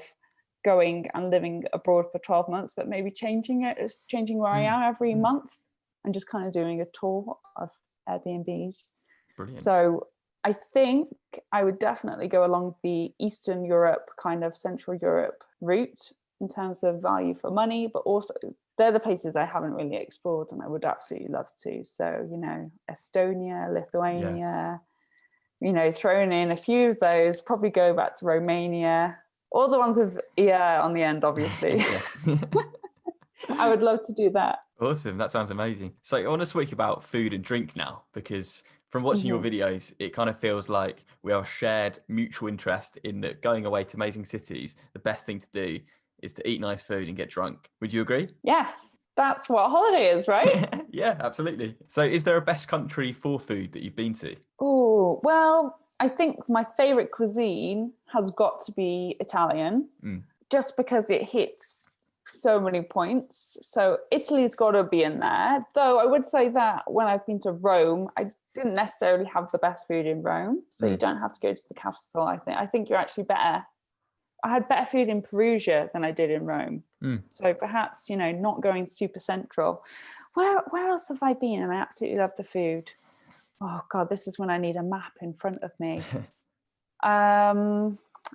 going and living abroad for 12 months, but maybe changing where I am every month and just kind of doing a tour of Airbnbs. Brilliant. So I think I would definitely go along the Eastern Europe, kind of Central Europe route in terms of value for money, but also they're the places I haven't really explored and I would absolutely love to. So, Estonia, Lithuania, throwing in a few of those, probably go back to Romania, all the ones with on the end, obviously. I would love to do that. Awesome. That sounds amazing. So I want to speak about food and drink now, because from watching your videos, it kind of feels like we have a shared mutual interest in that going away to amazing cities, the best thing to do is to eat nice food and get drunk. Would you agree? Yes, that's what a holiday is, right? Yeah, absolutely. So is there a best country for food that you've been to? Oh, well, I think my favorite cuisine has got to be Italian, just because it hits so many points. So Italy's got to be in there. Though I would say that when I've been to Rome, I didn't necessarily have the best food in Rome. So you don't have to go to the capital, I think. I think you're actually better. I had better food in Perugia than I did in Rome. So perhaps, not going super central. Where else have I been? And I absolutely love the food. Oh God, this is when I need a map in front of me.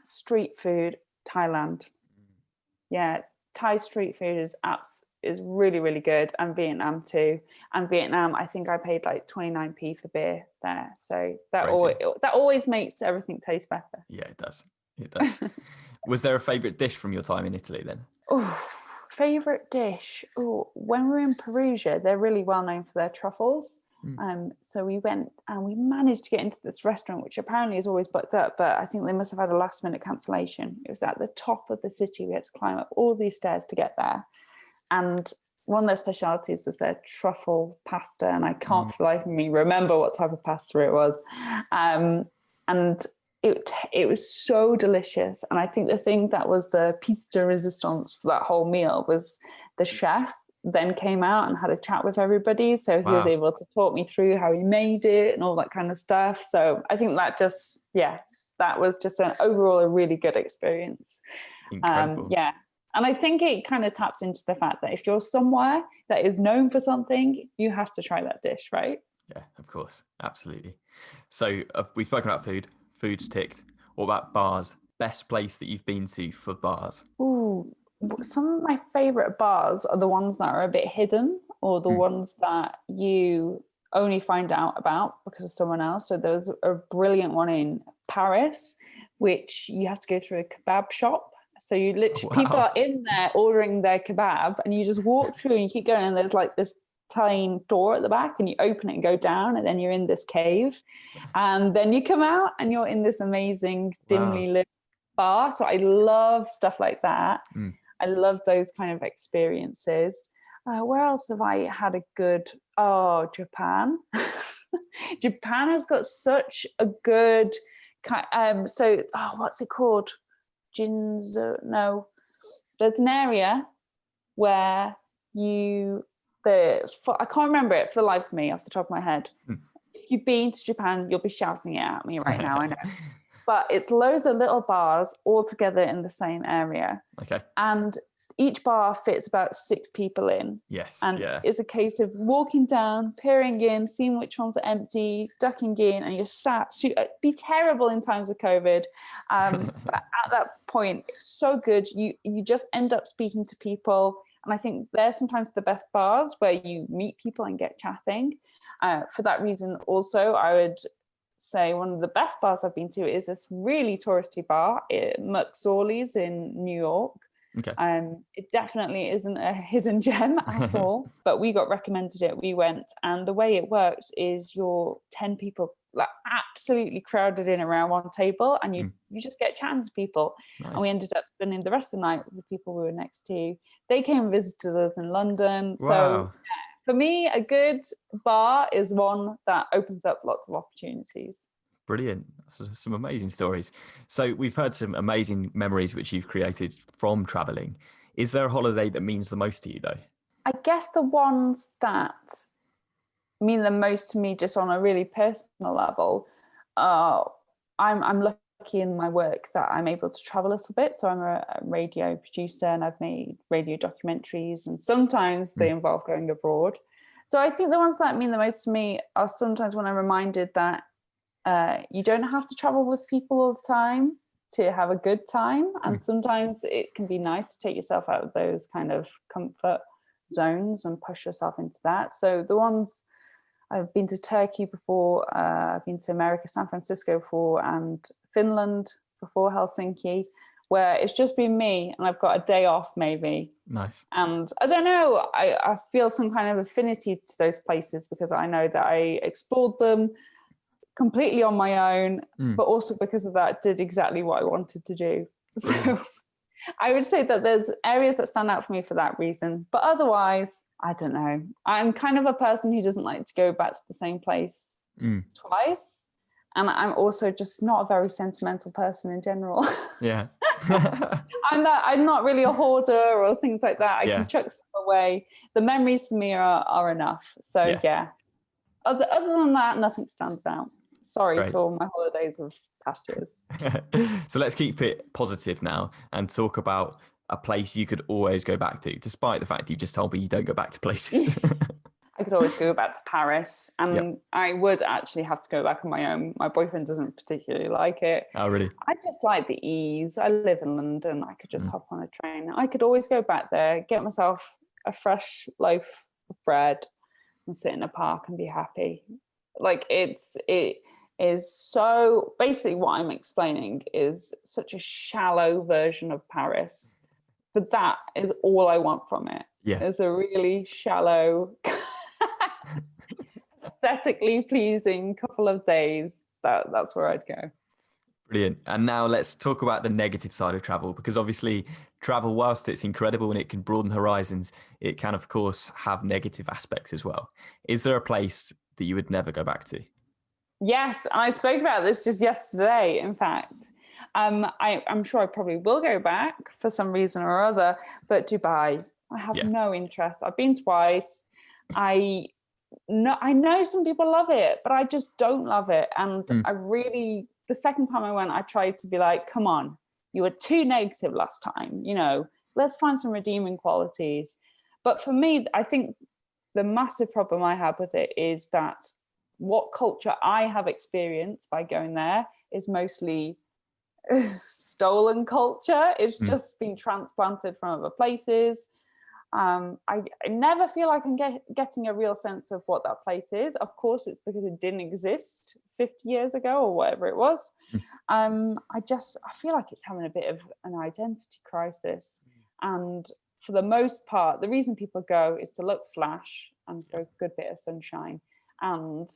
Street food, Thailand. Yeah, Thai street food is really, really good, and Vietnam too. And Vietnam, I think I paid like 29p for beer there. So that always makes everything taste better. Yeah, it does. It does. Was there a favourite dish from your time in Italy then? Oh, favourite dish. Oh, when we were in Perugia, they're really well known for their truffles. So we went and we managed to get into this restaurant, which apparently is always booked up, but I think they must have had a last minute cancellation. It was at the top of the city. We had to climb up all these stairs to get there. And one of their specialities was their truffle pasta. And I can't for the life of me remember what type of pasta it was. And it was so delicious. And I think the thing that was the piece de resistance for that whole meal was the chef then came out and had a chat with everybody. So he was able to talk me through how he made it and all that kind of stuff. So I think that that was just overall a really good experience. Incredible. And I think it kind of taps into the fact that if you're somewhere that is known for something, you have to try that dish, right? Yeah, of course. Absolutely. So we've spoken about food. Food's ticked. What about bars? Best place that you've been to for bars? Ooh, some of my favorite bars are the ones that are a bit hidden, or the ones that you only find out about because of someone else. So there's a brilliant one in Paris, which you have to go through a kebab shop. So you literally, people are in there ordering their kebab, and you just walk through and you keep going, and there's like this tiny door at the back, and you open it and go down, and then you're in this cave, and then you come out and you're in this amazing dimly lit bar. So I love stuff like that. I love those kind of experiences. Where else have I had a good? Japan. Japan has got such a good what's it called? Ginza? No, there's an area where you I can't remember it for the life of me off the top of my head. If you've been to Japan, you'll be shouting it at me right now, I know. But it's loads of little bars all together in the same area. Okay. And each bar fits about 6 people in. Yes. And it's a case of walking down, peering in, seeing which ones are empty, ducking in, and you're sat. It'd be terrible in times of COVID. But at that point, it's so good. You just end up speaking to people. And I think they're sometimes the best bars where you meet people and get chatting. For that reason, also, I would say one of the best bars I've been to is this really touristy bar, McSorley's in New York. Okay. It definitely isn't a hidden gem at all, but we got recommended it. We went, and the way it works is you're 10 people like absolutely crowded in around one table, and you just get chatting to people. Nice. And we ended up spending the rest of the night with the people we were next to. They came and visited us in London. Wow. So for me, a good bar is one that opens up lots of opportunities. Brilliant. Some amazing stories. So we've heard some amazing memories which you've created from traveling. Is there a holiday that means the most to you though? I guess the ones that mean the most to me just on a really personal level, I'm lucky in my work that I'm able to travel a little bit. So I'm a radio producer and I've made radio documentaries, and sometimes they involve going abroad. So I think the ones that mean the most to me are sometimes when I'm reminded that you don't have to travel with people all the time to have a good time. And sometimes it can be nice to take yourself out of those kind of comfort zones and push yourself into that. So the ones, I've been to Turkey before, I've been to America, San Francisco before, and Finland before, Helsinki, where it's just been me and I've got a day off maybe. Nice. And I don't know, I feel some kind of affinity to those places because I know that I explored them completely on my own, but also because of that did exactly what I wanted to do. So I would say that there's areas that stand out for me for that reason. But otherwise, I don't know. I'm kind of a person who doesn't like to go back to the same place twice. And I'm also just not a very sentimental person in general. Yeah. I'm not really a hoarder or things like that. I can chuck stuff away. The memories for me are enough. So yeah. Other than that, nothing stands out. Sorry to all my holidays of past years. So let's keep it positive now and talk about a place you could always go back to, despite the fact you just told me you don't go back to places. I could always go back to Paris, and I would actually have to go back on my own. My boyfriend doesn't particularly like it. Oh, really? I just like the ease. I live in London. I could just hop on a train. I could always go back there, get myself a fresh loaf of bread and sit in a park and be happy. Like it is so, basically what I'm explaining is such a shallow version of Paris, but that is all I want from it. It's a really shallow, aesthetically pleasing couple of days. That's where I'd go. Brilliant. And now let's talk about the negative side of travel, because obviously travel, whilst it's incredible and it can broaden horizons, it can of course have negative aspects as well. Is there a place that you would never go back to? Yes, I spoke about this just yesterday, in fact. I'm sure I probably will go back for some reason or other, but Dubai, I have no interest. I've been twice. I know some people love it, but I just don't love it. And the second time I went, I tried to be like, come on, you were too negative last time, let's find some redeeming qualities. But for me, I think the massive problem I have with it is that what culture I have experienced by going there is mostly stolen culture. It's just been transplanted from other places. I never feel like I'm getting a real sense of what that place is. Of course, it's because it didn't exist 50 years ago or whatever it was. I feel like it's having a bit of an identity crisis. And for the most part, the reason people go is to look flash and for a good bit of sunshine. And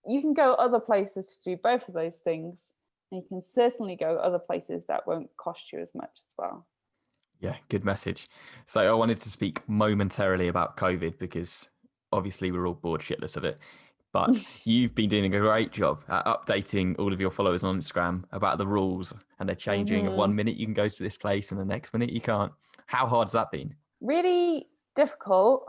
you can go other places to do both of those things. And you can certainly go other places that won't cost you as much as well. Yeah, good message. So I wanted to speak momentarily about COVID because obviously we're all bored shitless of it. But you've been doing a great job at updating all of your followers on Instagram about the rules, and they're changing. 1 minute you can go to this place and the next minute you can't. How hard has that been? Really difficult.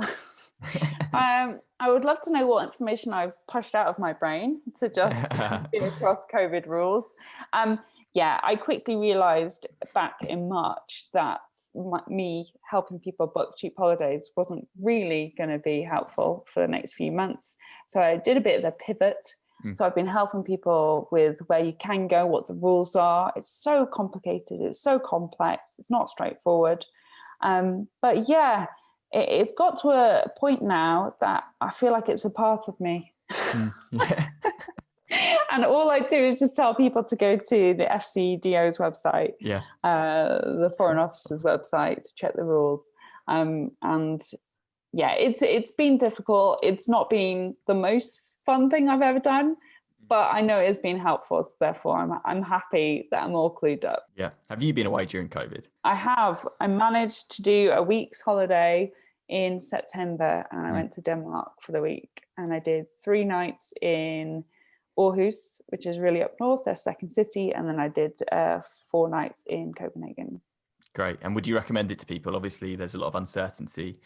I would love to know what information I've pushed out of my brain to just get across COVID rules. Yeah, I quickly realized back in March that me helping people book cheap holidays wasn't really going to be helpful for the next few months. So I did a bit of a pivot. So I've been helping people with where you can go, what the rules are. It's so complicated. It's so complex. It's not straightforward. But yeah, it's got to a point now that I feel like it's a part of me. Yeah. And all I do is just tell people to go to the FCDO's website, the Foreign Office's website, to check the rules. And yeah, it's been difficult. It's not been the most fun thing I've ever done, but I know it's been helpful. So therefore, I'm happy that I'm all clued up. Yeah. Have you been away during COVID? I have. I managed to do a week's holiday in September, and I went to Denmark for the week, and I did 3 nights in Aarhus, which is really up north, their second city, and then I did 4 nights in Copenhagen. Great. And would you recommend it to people? Obviously, there's a lot of uncertainty,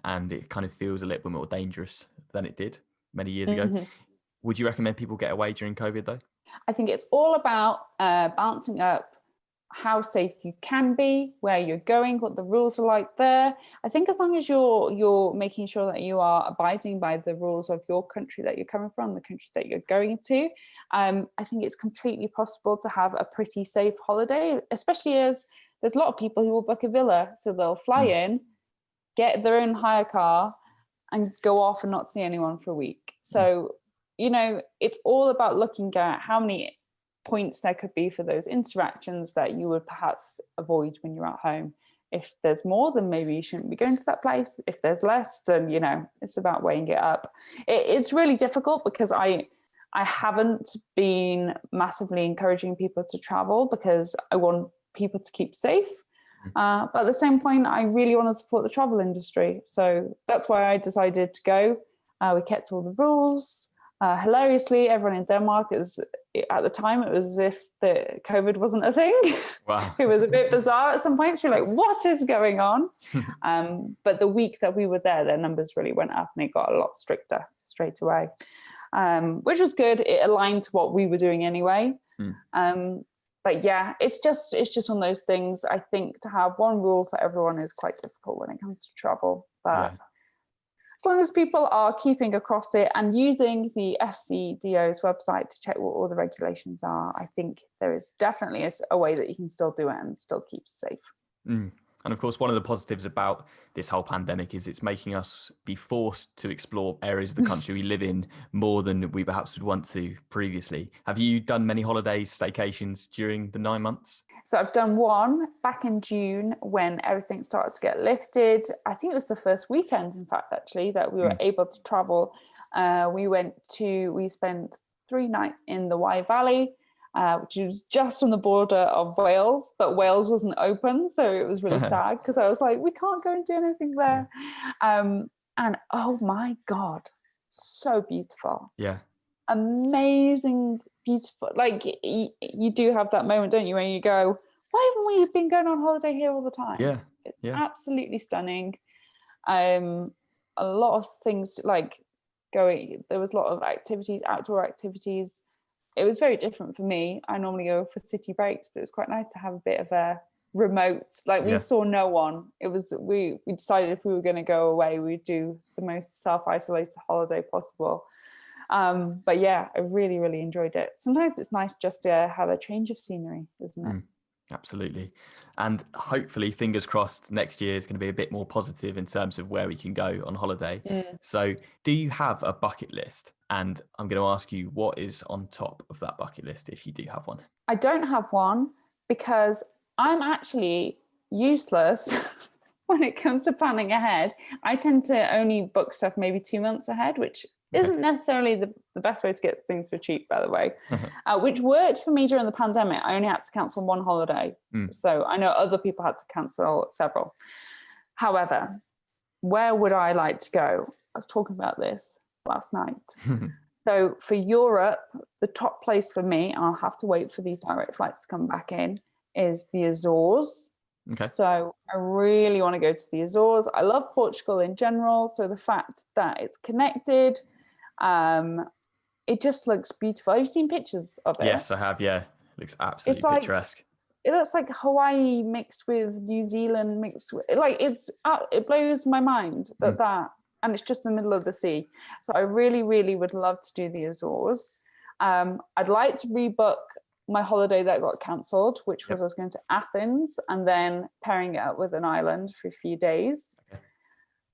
and it kind of feels a little bit more dangerous than it did many years ago. Would you recommend people get away during COVID, though? I think it's all about balancing up how safe you can be, where you're going, what the rules are like there. I think as long as you're making sure that you are abiding by the rules of your country that you're coming from, the country that you're going to, I think it's completely possible to have a pretty safe holiday, especially as there's a lot of people who will book a villa. So they'll fly in, get their own hire car, and go off and not see anyone for a week. So, you know, it's all about looking at how many points there could be for those interactions that you would perhaps avoid when you're at home. If there's more, then maybe you shouldn't be going to that place. If there's less, then, you know, it's about weighing it up. It's really difficult because I haven't been massively encouraging people to travel because I want people to keep safe. But at the same point, I really want to support the travel industry. So that's why I decided to go. We kept all the rules. Hilariously, everyone in Denmark, at the time, it was as if the COVID wasn't a thing. Wow. It was a bit bizarre at some points. You're like, what is going on? But the week that we were there, their numbers really went up and it got a lot stricter straight away, which was good. It aligned to what we were doing anyway. But yeah, it's just one of those things. I think to have one rule for everyone is quite difficult when it comes to travel. But as long as people are keeping across it and using the FCDO's website to check what all the regulations are, I think there is definitely a way that you can still do it and still keep safe. And of course, one of the positives about this whole pandemic is it's making us be forced to explore areas of the country we live in more than we perhaps would want to previously. Have you done many holidays, staycations during the 9 months? So I've done one back in June when everything started to get lifted. I think it was the first weekend, in fact, actually, that we were able to travel. We spent 3 nights in the Wye Valley, which was just on the border of Wales, but Wales wasn't open. So it was really sad because I was like, we can't go and do anything there. And oh my God, so beautiful. Yeah. Amazing, beautiful. Like you do have that moment, don't you, when you go, why haven't we been going on holiday here all the time? Yeah. It's absolutely stunning. A lot of things like there was a lot of activities, outdoor activities. It was very different for me. I normally go for city breaks, but it was quite nice to have a bit of a remote, like we saw no one. It was, we decided if we were going to go away, we'd do the most self-isolated holiday possible. But yeah, I really, really enjoyed it. Sometimes it's nice just to have a change of scenery, isn't it? Absolutely. And hopefully, fingers crossed, next year is going to be a bit more positive in terms of where we can go on holiday. So do you have a bucket list? And I'm going to ask you, what is on top of that bucket list if you do have one? I don't have one because I'm actually useless when it comes to planning ahead. I tend to only book stuff maybe 2 months ahead, which isn't necessarily the best way to get things for cheap, by the way, which worked for me during the pandemic. I only had to cancel 1 holiday. So I know other people had to cancel several. However, where would I like to go? I was talking about this last night. So for Europe, the top place for me, I'll have to wait for these direct flights to come back in, is the Azores. Okay. So I really want to go to the Azores. I love Portugal in general. So the fact that it's connected, it just looks beautiful. Have you seen pictures of it? Yes, I have. Yeah. It looks absolutely It's like, picturesque. it looks like Hawaii mixed with New Zealand mixed with, like, it blows my mind that and it's just in the middle of the sea. So I really, really would love to do the Azores. I'd like to rebook my holiday that got cancelled, which was I was going to Athens and then pairing it up with an island for a few days. Okay.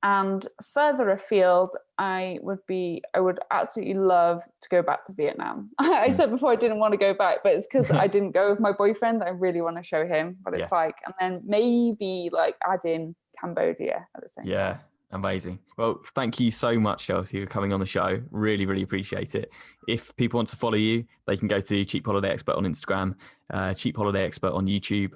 And further afield, I would absolutely love to go back to Vietnam. I said before I didn't want to go back, but it's because I didn't go with my boyfriend. I really want to show him what it's like. And then maybe like add in Cambodia at the same time. Amazing. Well, thank you so much, Chelsea, for coming on the show. Really, really appreciate it. If people want to follow you, they can go to Cheap Holiday Expert on Instagram, Cheap Holiday Expert on YouTube.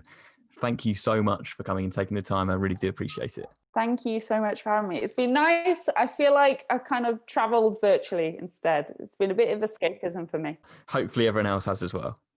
Thank you so much for coming and taking the time. I really do appreciate it. Thank you so much for having me. It's been nice. I feel like I've kind of traveled virtually instead. It's been a bit of escapism for me. Hopefully everyone else has as well.